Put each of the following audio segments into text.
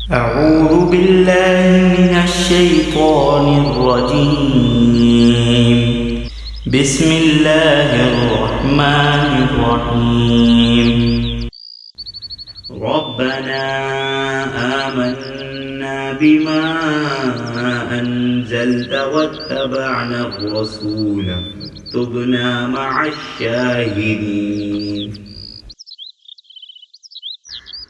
أعوذ بالله من الشيطان الرجيم بسم الله الرحمن الرحيم ربنا آمنا بما أنزلت واتبعنا الرسول فاكتبنا مع الشاهدين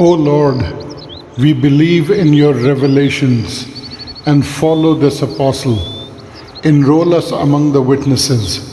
O Lord, we believe in your revelations and follow this apostle. Enroll us among the witnesses.